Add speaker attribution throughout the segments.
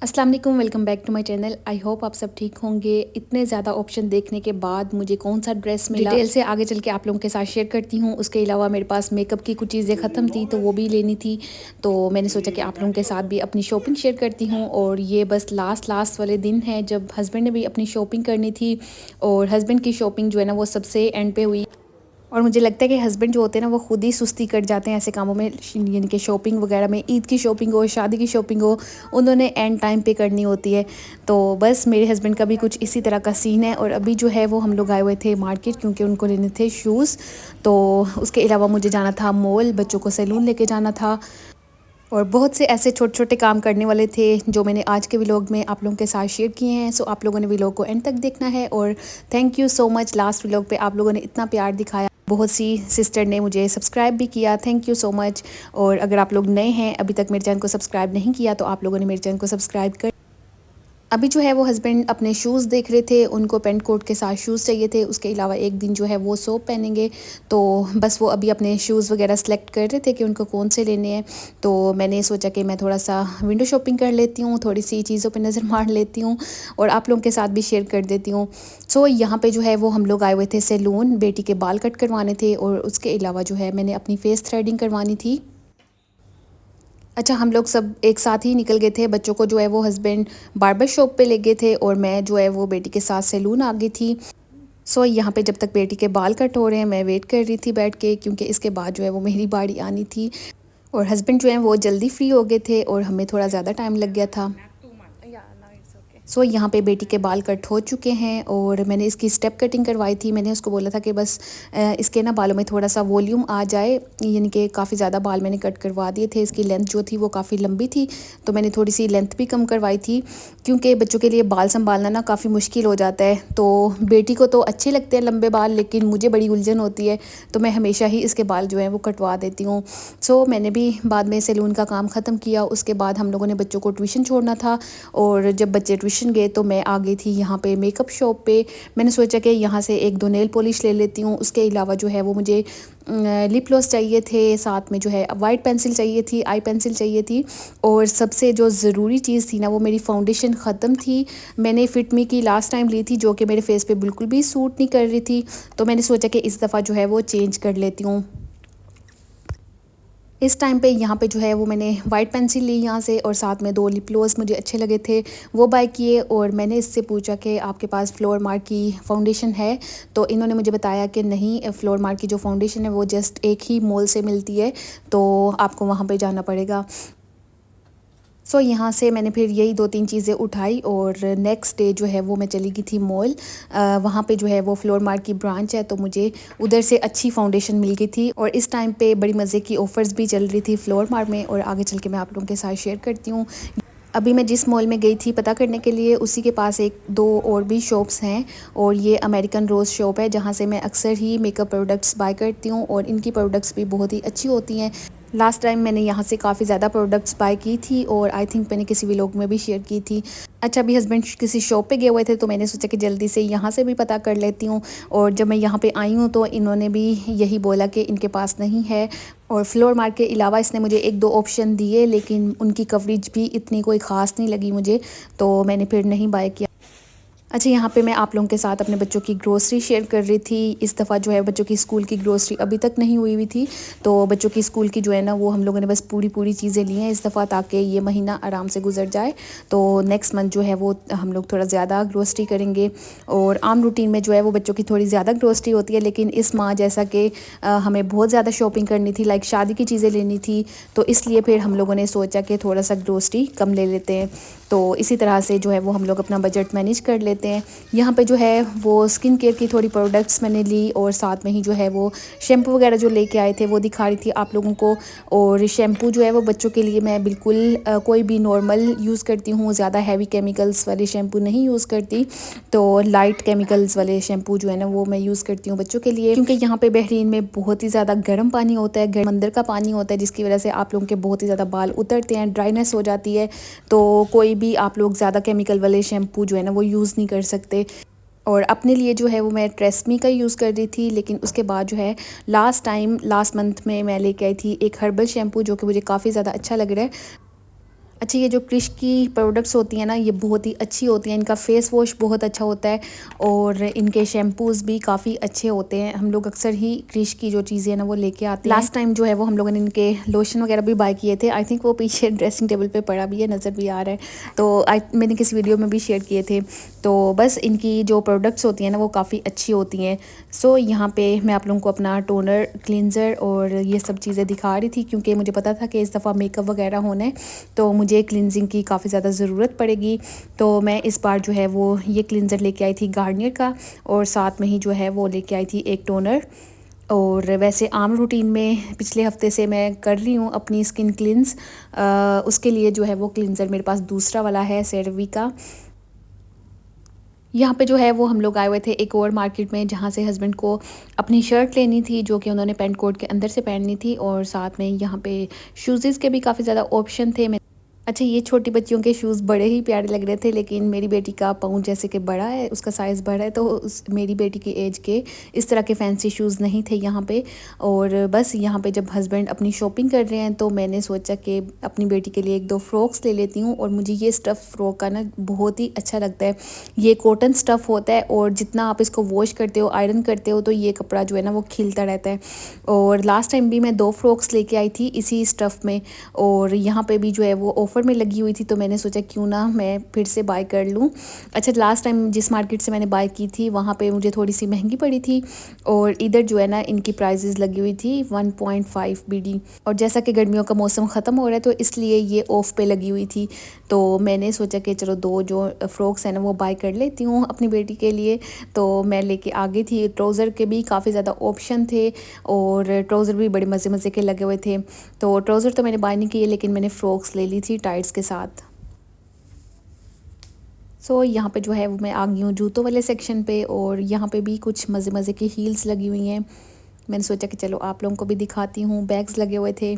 Speaker 1: अस्सलाम वालेकुम, welcome back to my channel. I hope आप सब ठीक होंगे। इतने ज़्यादा ऑप्शन देखने के बाद मुझे कौन सा ड्रेस मिला, डिटेल से आगे चल के आप लोगों के साथ शेयर करती हूँ। उसके अलावा मेरे पास मेकअप की कुछ चीज़ें ख़त्म थी तो वो भी लेनी थी, तो मैंने सोचा कि आप लोगों के साथ भी अपनी शॉपिंग शेयर करती हूँ। और ये बस लास्ट वाले दिन है जब हस्बैंड ने भी अपनी शॉपिंग करनी थी, और हस्बैंड की शॉपिंग जो है ना वो सबसे एंड पे हुई। और मुझे लगता है कि हस्बैंड जो होते हैं ना वो खुद ही सुस्ती कर जाते हैं ऐसे कामों में, यानी कि शॉपिंग वगैरह में। ईद की शॉपिंग हो, शादी की शॉपिंग हो, उन्होंने एंड टाइम पे करनी होती है। तो बस मेरे हस्बैंड का भी कुछ इसी तरह का सीन है। और अभी जो है वो हम लोग आए हुए थे मार्केट, क्योंकि उनको लेने थे शूज़। तो उसके अलावा मुझे जाना था मॉल, बच्चों को सैलून लेके जाना था, और बहुत से ऐसे छोटे छोटे काम करने वाले थे जो मैंने आज के व्लॉग में आप लोगों के साथ शेयर किए हैं। सो आप लोगों ने व्लॉग को एंड तक देखना है। और thank you so much, last vlog पे आप लोगों ने इतना प्यार दिखाया। बहुत सी सिस्टर ने मुझे सब्सक्राइब भी किया, थैंक यू सो मच। और अगर आप लोग नए हैं, अभी तक मेरे चैनल को सब्सक्राइब नहीं किया, तो आप लोगों ने मेरे चैनल को सब्सक्राइब कर। अभी जो है वो हस्बैंड अपने शूज़ देख रहे थे, उनको पेंट कोट के साथ शूज़ चाहिए थे। उसके अलावा एक दिन जो है वो सोप पहनेंगे, तो बस वो अभी अपने शूज़ वगैरह सेलेक्ट कर रहे थे कि उनको कौन से लेने हैं। तो मैंने सोचा कि मैं थोड़ा सा विंडो शॉपिंग कर लेती हूँ, थोड़ी सी चीज़ों पे नज़र मार लेती हूँ और आप लोगों के साथ भी शेयर कर देती हूँ। सो यहाँ पे जो है वो हम लोग आए हुए थे सैलून, बेटी के बाल कट करवाने थे, और उसके अलावा जो है मैंने अपनी फेस थ्रेडिंग करवानी थी। अच्छा, हम लोग सब एक साथ ही निकल गए थे। बच्चों को जो है वो हस्बैंड बार्बर शॉप पे ले गए थे, और मैं जो है वो बेटी के साथ सैलून आ गई थी। सो यहाँ पे जब तक बेटी के बाल कट हो रहे हैं मैं वेट कर रही थी बैठ के, क्योंकि इसके बाद जो है वो मेरी बारी आनी थी। और हस्बैंड जो है वो जल्दी फ्री हो गए थे और हमें थोड़ा ज़्यादा टाइम लग गया था। सो यहाँ पे बेटी के बाल कट हो चुके हैं, और मैंने इसकी स्टेप कटिंग करवाई थी। मैंने उसको बोला था कि बस इसके ना बालों में थोड़ा सा वॉल्यूम आ जाए, यानी कि काफ़ी ज़्यादा बाल मैंने कट करवा दिए थे। इसकी लेंथ जो थी वो काफ़ी लंबी थी, तो मैंने थोड़ी सी लेंथ भी कम करवाई थी, क्योंकि बच्चों के लिए बाल संभालना ना काफ़ी मुश्किल हो जाता है। तो बेटी को तो अच्छे लगते हैं लंबे बाल, लेकिन मुझे बड़ी उलझन होती है, तो मैं हमेशा ही इसके बाल जो हैं वो कटवा देती हूँ। सो मैंने भी बाद में सैलून का काम ख़त्म किया। उसके बाद हम लोगों ने बच्चों को ट्यूशन छोड़ना था, और जब बच्चे ट्यूशन गए तो मैं आ गई थी यहाँ पे मेकअप शॉप पे। मैंने सोचा कि यहाँ से एक दो नेल पॉलिश ले लेती हूँ। उसके अलावा जो है वो मुझे लिप ग्लॉस चाहिए थे, साथ में जो है वाइट पेंसिल चाहिए थी, आई पेंसिल चाहिए थी, और सबसे जो ज़रूरी चीज़ थी ना वो मेरी फाउंडेशन ख़त्म थी। मैंने फिटमी की लास्ट टाइम ली थी, जो कि मेरे फेस पे बिल्कुल भी सूट नहीं कर रही थी, तो मैंने सोचा कि इस दफ़ा जो है वो चेंज कर लेती हूँ। इस टाइम पे यहाँ पे जो है वो मैंने वाइट पेंसिल ली यहाँ से, और साथ में दो लिप ग्लॉस मुझे अच्छे लगे थे वो बाय किए। और मैंने इससे पूछा कि आपके पास फ्लोर मार्क की फ़ाउंडेशन है, तो इन्होंने मुझे बताया कि नहीं, फ्लोर मार्क की जो फ़ाउंडेशन है वो जस्ट एक ही मॉल से मिलती है, तो आपको वहाँ पे जाना पड़ेगा। सो यहाँ से मैंने फिर यही दो तीन चीज़ें उठाई, और नेक्स्ट डे जो है वो मैं चली गई थी मॉल। वहाँ पे जो है वो फ्लोर मार्क की ब्रांच है, तो मुझे उधर से अच्छी फाउंडेशन मिल गई थी। और इस टाइम पे बड़ी मज़े की ऑफ़र्स भी चल रही थी फ्लोर मार्क में, और आगे चल के मैं आप लोगों के साथ शेयर करती हूँ। अभी मैं जिस मॉल में गई थी पता करने के लिए, उसी के पास एक दो और भी शॉप्स हैं, और ये अमेरिकन रोज़ शॉप है, जहाँ से मैं अक्सर ही मेकअप प्रोडक्ट्स बाय करती हूँ, और इनकी प्रोडक्ट्स भी बहुत ही अच्छी होती हैं। लास्ट टाइम मैंने यहाँ से काफ़ी ज़्यादा प्रोडक्ट्स बाय की थी, और आई थिंक मैंने किसी व्लॉग में भी शेयर की थी। अच्छा, अभी हस्बैंड किसी शॉप पे गए हुए थे, तो मैंने सोचा कि जल्दी से यहाँ से भी पता कर लेती हूँ। और जब मैं यहाँ पे आई हूँ तो इन्होंने भी यही बोला कि इनके पास नहीं है। और फ्लोर मार्क के अलावा इसने मुझे एक दो ऑप्शन दिए, लेकिन उनकी कवरेज भी इतनी कोई ख़ास नहीं लगी मुझे, तो मैंने फिर नहीं बाय किया। अच्छा, यहाँ पे मैं आप लोगों के साथ अपने बच्चों की ग्रोसरी शेयर कर रही थी। इस दफ़ा जो है बच्चों की स्कूल की ग्रोसरी अभी तक नहीं हुई थी, तो बच्चों की स्कूल की जो है ना वो हम लोगों ने बस पूरी चीज़ें ली हैं इस दफ़ा, ताकि ये महीना आराम से गुजर जाए। तो नेक्स्ट मंथ जो है वो हम लोग थोड़ा ज़्यादा ग्रोसरी करेंगे। और आम रूटीन में जो है वो बच्चों की थोड़ी ज़्यादा ग्रोसरी होती है, लेकिन इस माह जैसा कि हमें बहुत ज़्यादा शॉपिंग करनी थी, लाइक शादी की चीज़ें लेनी थी, तो इसलिए फिर हम लोगों ने सोचा कि थोड़ा सा ग्रोसरी कम ले लेते हैं। तो इसी तरह से जो है वो हम लोग अपना बजट मैनेज कर लेते हैं। यहाँ पे जो है वो स्किन केयर की थोड़ी प्रोडक्ट्स मैंने ली, और साथ में ही जो है वो शैम्पू वगैरह जो लेके आए थे वो दिखा रही थी आप लोगों को। और शैम्पू जो है वो बच्चों के लिए मैं बिल्कुल कोई भी नॉर्मल यूज़ करती हूँ, ज़्यादा हैवी केमिकल्स वाले शैम्पू नहीं यूज़ करती। तो लाइट केमिकल्स वाले शैम्पू जो है ना वो मैं यूज़ करती हूँ बच्चों के लिए, क्योंकि यहाँ पे बहरीन में बहुत ही ज़्यादा गर्म पानी होता है, गर्म अंदर का पानी होता है, जिसकी वजह से आप लोगों के बहुत ही ज़्यादा बाल उतरते हैं, ड्राइनेस हो जाती है। तो कोई भी आप लोग ज़्यादा केमिकल वाले शैम्पू जो है ना वो यूज़ नहीं कर सकते। और अपने लिए जो है वो मैं ट्रेस्मी का यूज़ कर रही थी, लेकिन उसके बाद जो है लास्ट मंथ में मैं लेके आई थी एक हर्बल शैम्पू, जो कि मुझे काफ़ी ज़्यादा अच्छा लग रहा है। अच्छा, ये जो क्रिश की प्रोडक्ट्स होती हैं ना, ये बहुत ही अच्छी होती हैं। इनका फेस वॉश बहुत अच्छा होता है और इनके शैम्पूज़ भी काफ़ी अच्छे होते हैं। हम लोग अक्सर ही क्रिश की जो चीज़ें हैं ना वो लेके आते हैं। लास्ट टाइम जो है वो हम लोगों ने इनके लोशन वगैरह भी बाय किए थे। आई थिंक वो पीछे ड्रेसिंग टेबल पे पड़ा भी है, नज़र भी आ रहा है। तो मैंने किसी वीडियो में भी शेयर किए थे। तो बस इनकी जो प्रोडक्ट्स होती हैं ना वो काफ़ी अच्छी होती हैं। सो यहाँ पे मैं आप लोगों को अपना टोनर, क्लींजर और ये सब चीज़ें दिखा रही थी, क्योंकि मुझे पता था कि इस दफ़ा मेकअप वगैरह होना है तो मुझे क्लिनजिंग की काफ़ी ज़्यादा ज़रूरत पड़ेगी। तो मैं इस बार जो है वो ये क्लिनज़र लेके आई थी गार्नियर का, और साथ में ही जो है वो लेके आई थी एक टोनर। और वैसे आम रूटीन में पिछले हफ्ते से मैं कर रही हूँ अपनी स्किन क्लिनज़, उसके लिए जो है वो क्लिनज़र मेरे पास दूसरा वाला है, सेरवी का। यहाँ पे जो है वो हम लोग आए हुए थे एक और मार्केट में, जहाँ से हस्बैंड को अपनी शर्ट लेनी थी जो कि उन्होंने पेंट कोट के अंदर से पहननी थी, और साथ में यहाँ पे शूज़ के भी काफ़ी ज़्यादा ऑप्शन थे। अच्छा, ये छोटी बच्चियों के शूज़ बड़े ही प्यारे लग रहे थे, लेकिन मेरी बेटी का पाँव जैसे कि बड़ा है, उसका साइज़ बड़ा है, तो मेरी बेटी की एज के इस तरह के फैंसी शूज़ नहीं थे यहाँ पे। और बस यहाँ पे जब हस्बैंड अपनी शॉपिंग कर रहे हैं तो मैंने सोचा कि अपनी बेटी के लिए एक दो फ्रॉक्स ले लेती हूँ। और मुझे ये स्टफ़ फ्रॉक का ना बहुत ही अच्छा लगता है। ये कॉटन स्टफ़ होता है और जितना आप इसको वॉश करते हो, आयरन करते हो, तो ये कपड़ा जो है ना वो खिलता रहता है। और लास्ट टाइम भी मैं 2 फ्रॉक्स लेके आई थी इसी स्टफ़ में, और यहाँ पे भी जो है वो ऑफ़र में लगी हुई थी, तो मैंने सोचा क्यों ना मैं फिर से बाय कर लूँ। अच्छा, लास्ट टाइम जिस मार्केट से मैंने बाय की थी वहाँ पे मुझे थोड़ी सी महंगी पड़ी थी, और इधर जो है ना इनकी प्राइसेस लगी हुई थी 1.5 BD। और जैसा कि गर्मियों का मौसम ख़त्म हो रहा है तो इसलिए ये ऑफ़ पे लगी हुई थी, तो मैंने सोचा कि चलो 2 जो फ्रॉक्स हैं ना वो बाय कर लेती हूँ अपनी बेटी के लिए। तो मैं लेके आ गई थी। ट्राउज़र के भी काफ़ी ज़्यादा ऑप्शन थे, और ट्राउज़र भी बड़े मज़े मज़े के लगे हुए थे। तो ट्राउज़र तो मैंने बाय नहीं किए, लेकिन मैंने फ़्रॉक्स ले ली थी टाइट्स के साथ। सो यहाँ पे जो है वो मैं आ गई हूँ जूतों वाले सेक्शन पे, और यहाँ पे भी कुछ मज़े मज़े की हील्स लगी हुई हैं। मैंने सोचा कि चलो आप लोगों को भी दिखाती हूँ। बैग्स लगे हुए थे।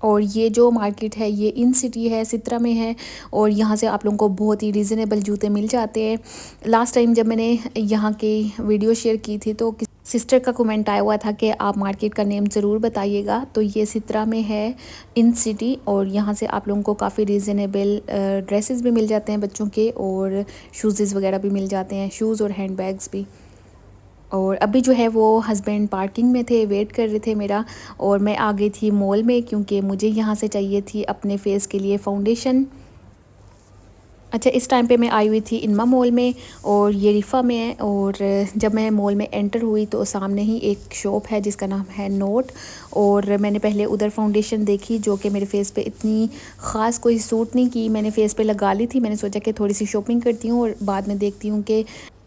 Speaker 1: और ये जो मार्केट है ये इन सिटी है, सित्रा में है, और यहाँ से आप लोगों को बहुत ही रीज़नेबल जूते मिल जाते हैं। लास्ट टाइम जब मैंने यहाँ की वीडियो शेयर की थी तो सिस्टर का कमेंट आया हुआ था कि आप मार्केट का नेम ज़रूर बताइएगा। तो ये सित्रा में है, इन सिटी, और यहाँ से आप लोगों को काफ़ी रीज़नेबल ड्रेसेस भी मिल जाते हैं बच्चों के, और शूज़ वगैरह भी मिल जाते हैं, शूज़ और हैंड बैग्स भी। और अभी जो है वो हस्बैंड पार्किंग में थे, वेट कर रहे थे मेरा, और मैं आ गई थी मॉल में, क्योंकि मुझे यहाँ से चाहिए थी अपने फेस के लिए फाउंडेशन। अच्छा, इस टाइम पे मैं आई हुई थी इनमा मॉल में, और ये रिफ़ा में है। और जब मैं मॉल में एंटर हुई तो सामने ही एक शॉप है जिसका नाम है नोट, और मैंने पहले उधर फाउंडेशन देखी जो कि मेरे फेस पे इतनी ख़ास कोई सूट नहीं की। मैंने फेस पे लगा ली थी, मैंने सोचा कि थोड़ी सी शॉपिंग करती हूँ और बाद में देखती हूँ कि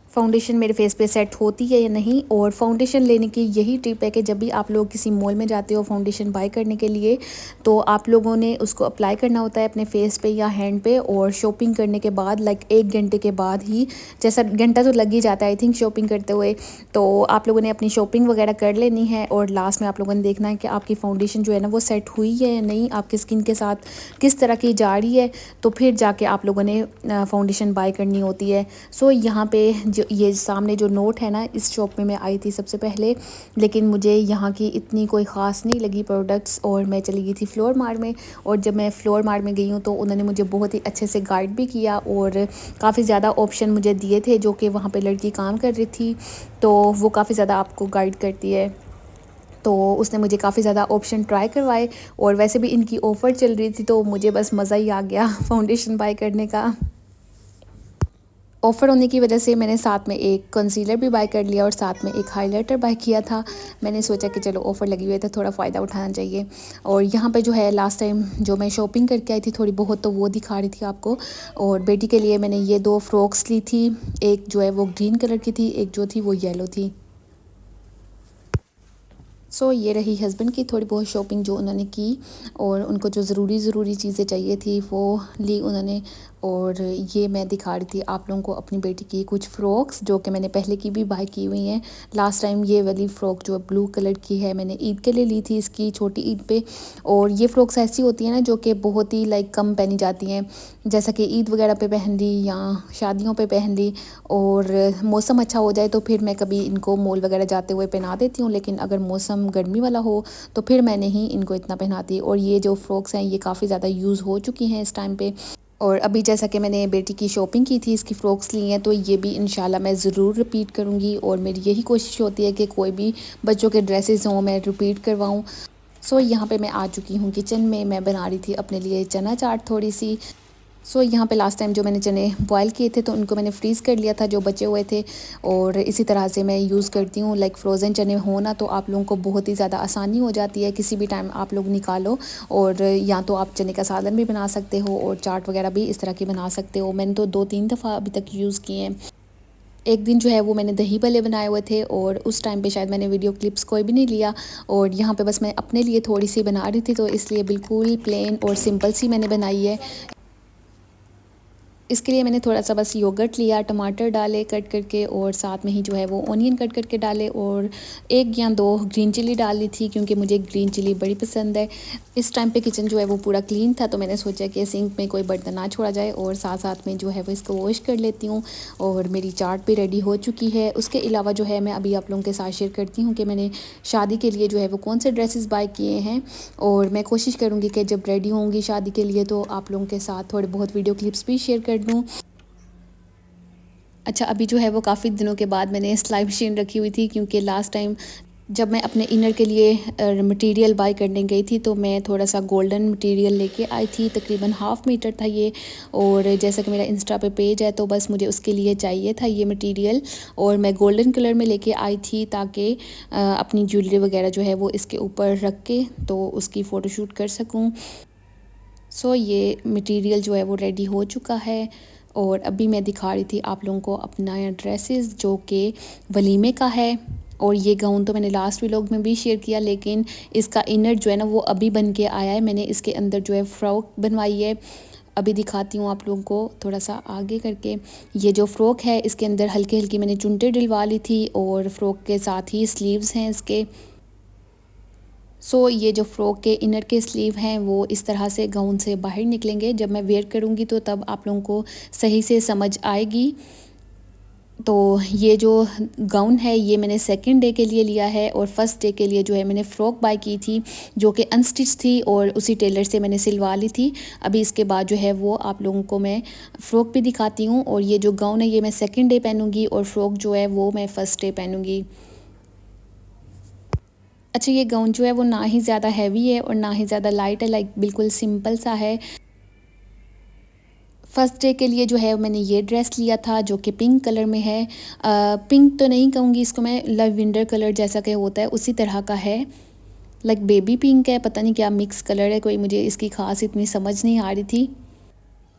Speaker 1: फाउंडेशन मेरे फेस पे सेट होती है या नहीं। और फाउंडेशन लेने की यही टिप है कि जब भी आप लोग किसी मॉल में जाते हो फाउंडेशन बाय करने के लिए, तो आप लोगों ने उसको अप्लाई करना होता है अपने फेस पे या हैंड पे, और शॉपिंग करने के बाद लाइक 1 घंटे के बाद ही, जैसा घंटा तो लग ही जाता है आई थिंक शॉपिंग करते हुए, तो आप लोगों ने अपनी शॉपिंग वगैरह कर लेनी है, और लास्ट में आप लोगों ने देखना है कि आपकी फाउंडेशन जो है ना वो सेट हुई है या नहीं, आपकी स्किन के साथ किस तरह की जा रही है, तो फिर जाके आप लोगों ने फाउंडेशन बाय करनी होती है। सो यहाँ पे जो ये सामने जो नोट है ना, इस शॉप में मैं आई थी सबसे पहले, लेकिन मुझे यहाँ की इतनी कोई ख़ास नहीं लगी प्रोडक्ट्स, और मैं चली गई थी फ्लोर मार्ट में। और जब मैं फ्लोर मार्ट में गई हूँ तो उन्होंने मुझे बहुत ही अच्छे से गाइड भी किया, और काफ़ी ज़्यादा ऑप्शन मुझे दिए थे, जो कि वहाँ पे लड़की काम कर रही थी, तो वो काफ़ी ज़्यादा आपको गाइड करती है। तो उसने मुझे काफ़ी ज़्यादा ऑप्शन ट्राई करवाए, और वैसे भी इनकी ऑफ़र चल रही थी, तो मुझे बस मज़ा ही आ गया फाउंडेशन बाय करने का। ऑफ़र होने की वजह से मैंने साथ में एक कंसीलर भी बाय कर लिया, और साथ में एक हाइलाइटर बाय किया था। मैंने सोचा कि चलो ऑफ़र लगी हुई है तो थोड़ा फ़ायदा उठाना चाहिए। और यहाँ पे जो है लास्ट टाइम जो मैं शॉपिंग करके आई थी थोड़ी बहुत, तो वो दिखा रही थी आपको। और बेटी के लिए मैंने ये 2 फ्रॉक्स ली थी, एक जो है वो ग्रीन कलर की थी, एक जो थी वो येलो थी। सो ये रही हस्बैंड की थोड़ी बहुत शॉपिंग जो उन्होंने की, और उनको जो ज़रूरी चीज़ें चाहिए थी वो ली उन्होंने। और ये मैं दिखा रही थी आप लोगों को अपनी बेटी की कुछ फ़्रॉक्स जो कि मैंने पहले की भी बाय की हुई हैं। लास्ट टाइम ये वाली फ़्रॉक जो ब्लू कलर की है मैंने ईद के लिए ली थी, इसकी छोटी ईद पे। और ये फ़्रॉक्स ऐसी होती हैं ना जो कि बहुत ही लाइक कम पहनी जाती हैं, जैसा कि ईद वगैरह पे पहन ली या शादियों पे पहन ली। और मौसम अच्छा हो जाए तो फिर मैं कभी इनको मॉल वगैरह जाते हुए पहना देती हूँ, लेकिन अगर मौसम गर्मी वाला हो तो फिर मैं नहीं इनको इतना पहनाती। और ये जो फ़्रॉक्स हैं ये काफ़ी ज़्यादा यूज़ हो चुकी हैं इस टाइम पे। और अभी जैसा कि मैंने बेटी की शॉपिंग की थी, इसकी फ़्रॉक्स ली हैं, तो ये भी इंशाल्लाह मैं ज़रूर रिपीट करूँगी। और मेरी यही कोशिश होती है कि कोई भी बच्चों के ड्रेसेस हों मैं रिपीट करवाऊँ। सो यहाँ पे मैं आ चुकी हूँ किचन में। मैं बना रही थी अपने लिए चना चाट थोड़ी सी। सो यहाँ पे लास्ट टाइम जो मैंने चने बॉयल किए थे तो उनको मैंने फ्रीज़ कर लिया था जो बचे हुए थे। और इसी तरह से मैं यूज़ करती हूँ, लाइक फ़्रोज़न चने हो ना तो आप लोगों को बहुत ही ज़्यादा आसानी हो जाती है, किसी भी टाइम आप लोग निकालो। और या तो आप चने का सालन भी बना सकते हो और चाट वगैरह भी इस तरह की बना सकते हो। मैंने तो 2-3 दफ़ा अभी तक यूज़ किए हैं। एक दिन जो है वो मैंने दही भल्ले बनाए हुए थे और उस टाइम पे शायद मैंने वीडियो क्लिप्स कोई भी नहीं लिया। और यहाँ पे बस मैं अपने लिए थोड़ी सी बना रही थी, तो इसलिए बिल्कुल प्लेन और सिंपल सी मैंने बनाई है। इसके लिए मैंने थोड़ा सा बस योगर्ट लिया, टमाटर डाले कट करके और साथ में ही जो है वो ऑनियन कट करके डाले और 1 या 2 ग्रीन चिली डाल ली थी, क्योंकि मुझे ग्रीन चिली बड़ी पसंद है। इस टाइम पे किचन जो है वो पूरा क्लीन था, तो मैंने सोचा कि सिंक में कोई बर्तन ना छोड़ा जाए और साथ साथ में जो है वो इसको वॉश कर लेती हूँ। और मेरी चाट भी रेडी हो चुकी है। उसके अलावा जो है मैं अभी आप लोगों के साथ शेयर करती हूँ कि मैंने शादी के लिए जो है वो कौन से ड्रेसेस बाय किए हैं। और मैं कोशिश करूँगी कि जब रेडी होंगी शादी के लिए तो आप लोगों के साथ थोड़े बहुत वीडियो क्लिप्स भी शेयर कर दूँ। अच्छा, अभी जो है वो काफ़ी दिनों के बाद मैंने सिलाई मशीन रखी हुई थी, क्योंकि लास्ट टाइम जब मैं अपने इनर के लिए मटेरियल बाय करने गई थी तो मैं थोड़ा सा गोल्डन मटेरियल लेके आई थी, तकरीबन हाफ़ मीटर था ये। और जैसा कि मेरा इंस्टा पे पेज है तो बस मुझे उसके लिए चाहिए था ये मटेरियल, और मैं गोल्डन कलर में लेके आई थी ताकि अपनी ज्वेलरी वगैरह जो है वो इसके ऊपर रख के तो उसकी फ़ोटोशूट कर सकूँ। सो ये मटेरियल जो है वो रेडी हो चुका है। और अभी मैं दिखा रही थी आप लोगों को अपना ड्रेसेस जो कि वलीमे का है। और ये गाउन तो मैंने लास्ट व्लॉग में भी शेयर किया, लेकिन इसका इनर जो है ना वो अभी बन के आया है। मैंने इसके अंदर जो है फ्रॉक बनवाई है। अभी दिखाती हूँ आप लोगों को थोड़ा सा आगे करके। ये जो फ़्रॉक है इसके अंदर हल्की हल्की मैंने चुनटे डलवा ली थी और फ़्रॉक के साथ ही स्लीव्स हैं इसके। सो ये जो फ़्रॉक के इनर के स्लीव हैं वो इस तरह से गाउन से बाहर निकलेंगे। जब मैं वेयर करूँगी तो तब आप लोगों को सही से समझ आएगी। तो ये जो गाउन है ये मैंने सेकंड डे के लिए लिया है, और फर्स्ट डे के लिए जो है मैंने फ़्रॉक बाय की थी जो कि अनस्टिच थी और उसी टेलर से मैंने सिलवा ली थी। अभी इसके बाद जो है वो आप लोगों को मैं फ़्रॉक भी दिखाती हूँ। और ये जो गाउन है ये मैं सेकंड डे पहनूँगी और फ़्रॉक जो है वो मैं फ़र्स्ट डे पहनूँगी। अच्छा, ये गाउन जो है वो ना ही ज़्यादा हैवी है और ना ही ज़्यादा लाइट है, लाइक बिल्कुल सिंपल सा है। फर्स्ट डे के लिए जो है मैंने ये ड्रेस लिया था जो कि पिंक कलर में है। पिंक तो नहीं कहूँगी इसको मैं, लैवेंडर कलर जैसा कि होता है उसी तरह का है। लाइक बेबी पिंक है, पता नहीं क्या मिक्स कलर है, कोई मुझे इसकी ख़ास इतनी समझ नहीं आ रही थी।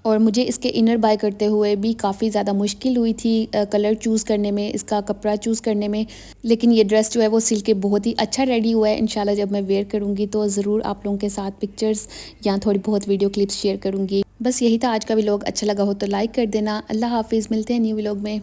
Speaker 1: और मुझे इसके इनर बाय करते हुए भी काफ़ी ज़्यादा मुश्किल हुई थी कलर चूज़ करने में, इसका कपड़ा चूज़ करने में। लेकिन ये ड्रेस जो है वो सिल के बहुत ही अच्छा रेडी हुआ है। इंशाल्लाह जब मैं वेयर करूँगी तो ज़रूर आप लोगों के साथ पिक्चर्स या थोड़ी बहुत वीडियो क्लिप्स शेयर करूँगी। बस यही था आज का व्लॉग। अच्छा लगा हो तो लाइक कर देना। अल्लाह हाफिज़, मिलते हैं न्यू व्लॉग में।